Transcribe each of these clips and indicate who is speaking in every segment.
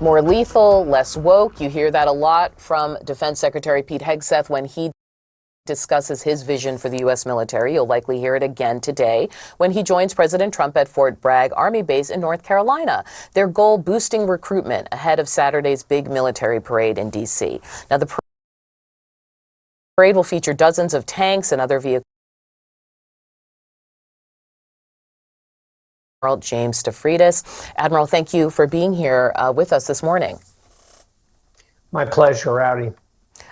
Speaker 1: more lethal, less woke. You hear that a lot from Defense Secretary Pete Hegseth when he discusses his vision for the U.S. military. You'll likely hear it again today when he joins President Trump at Fort Bragg Army Base in North Carolina. Their goal, boosting recruitment ahead of Saturday's big military parade in D.C. Now, the parade will feature dozens of tanks and other vehicles. Admiral James Stavridis. Admiral, thank you for being here with us this morning.
Speaker 2: My pleasure, Audie.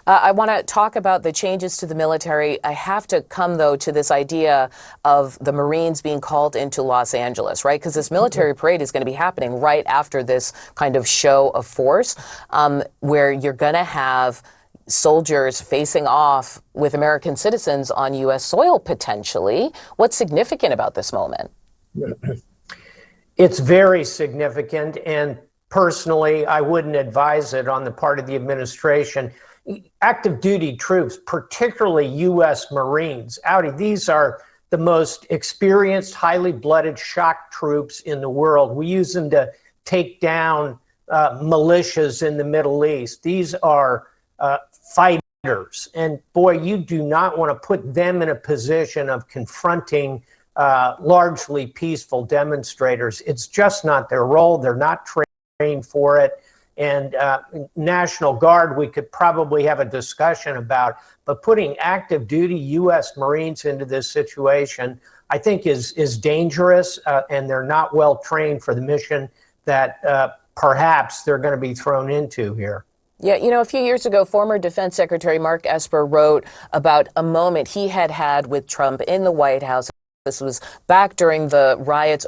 Speaker 1: I want to talk about the changes to the military. I have to come, though, to this idea of the Marines being called into Los Angeles, right? Because this military parade is going to be happening right after this kind of show of force, where you're going to have soldiers facing off with American citizens on U.S. soil, potentially. What's significant about this moment?
Speaker 2: It's very significant, and personally, I wouldn't advise it on the part of the administration. Active duty troops, particularly U.S. Marines, Audie, these are the most experienced, highly blooded shock troops in the world. We use them to take down militias in the Middle East. These are fighters, and boy, you do not want to put them in a position of confronting largely peaceful demonstrators. It's just not their role. They're not trained for it. And National Guard, we could probably have a discussion about, but putting active duty U.S. Marines into this situation, I think is dangerous, and they're not well trained for the mission that perhaps they're going to be thrown into here.
Speaker 1: Yeah, you know, a few years ago, former Defense Secretary Mark Esper wrote about a moment he had had with Trump in the White House. This was back during the riots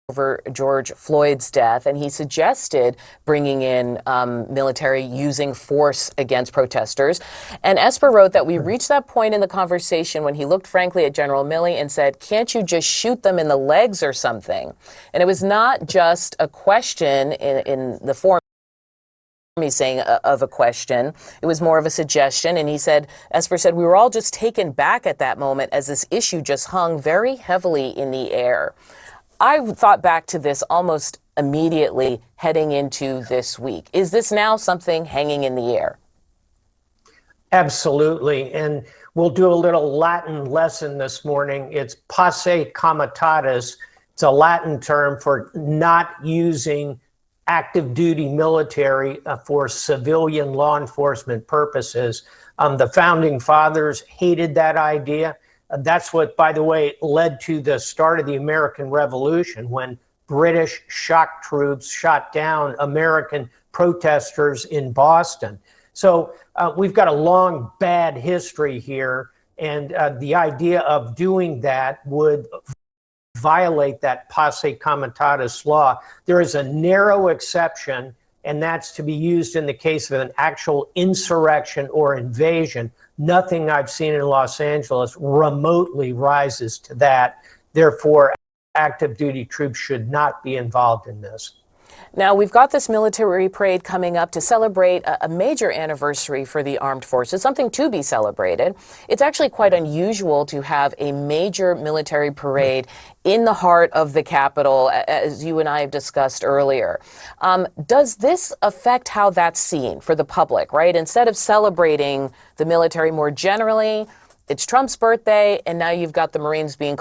Speaker 1: over George Floyd's death, and he suggested bringing in military using force against protesters. And Esper wrote that we reached that point in the conversation when he looked frankly at General Milley and said, "Can't you just shoot them in the legs or something?" And it was not just a question in the form he's saying of a question. It was more of a suggestion. And he said, Esper said, we were all just taken back at that moment as this issue just hung very heavily in the air. I thought back to this almost immediately heading into this week. Is this now something hanging in the air?
Speaker 2: Absolutely. And we'll do a little Latin lesson this morning. It's posse comitatus. It's a Latin term for not using active duty military for civilian law enforcement purposes. The founding fathers hated that idea. That's what, by the way, led to the start of the American Revolution, when British shock troops shot down American protesters in Boston. So we've got a long bad history here, and the idea of doing that would violate that posse comitatus law. There is a narrow exception, and that's to be used in the case of an actual insurrection or invasion. Nothing I've seen in Los Angeles remotely rises to that. Therefore, active duty troops should not be involved in this.
Speaker 1: Now, we've got this military parade coming up to celebrate a major anniversary for the armed forces, something to be celebrated. It's actually quite unusual to have a major military parade in the heart of the Capitol, as you and I have discussed earlier. Does this affect how that's seen for the public, right? Instead of celebrating the military more generally, it's Trump's birthday, and now you've got the Marines being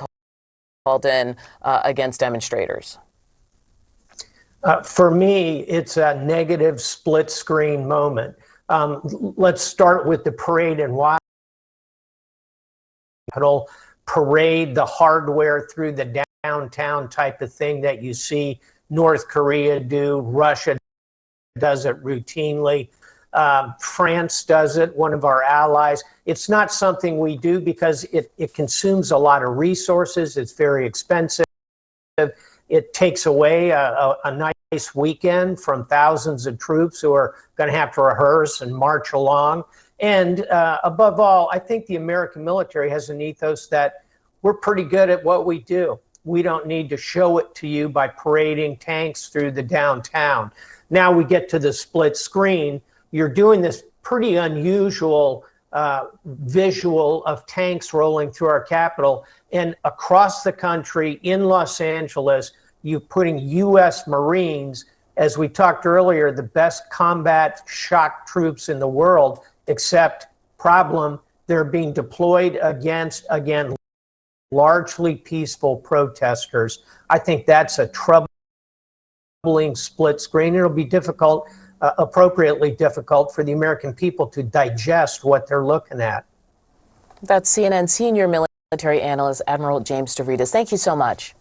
Speaker 1: called in against demonstrators.
Speaker 2: For me, it's a negative split screen moment. Let's start with the parade in Washington. Parade the hardware through the downtown type of thing that you see North Korea do. Russia does it routinely. France does it, one of our allies. It's not something we do because it consumes a lot of resources. It's very expensive. It takes away a nice weekend from thousands of troops who are going to have to rehearse and march along. And above all, I think the American military has an ethos that we're pretty good at what we do. We don't need to show it to you by parading tanks through the downtown. Now we get to the split screen. You're doing this pretty unusual visual of tanks rolling through our Capitol, and across the country in Los Angeles, you're putting U.S. Marines as we talked earlier, the best combat shock troops in the world, except problem, they're being deployed against, again, largely peaceful protesters. I think that's a troubling split screen. It'll be difficult, appropriately difficult for the American people to digest what they're looking at.
Speaker 1: That's CNN senior military analyst Admiral James Stavridis. Thank you so much.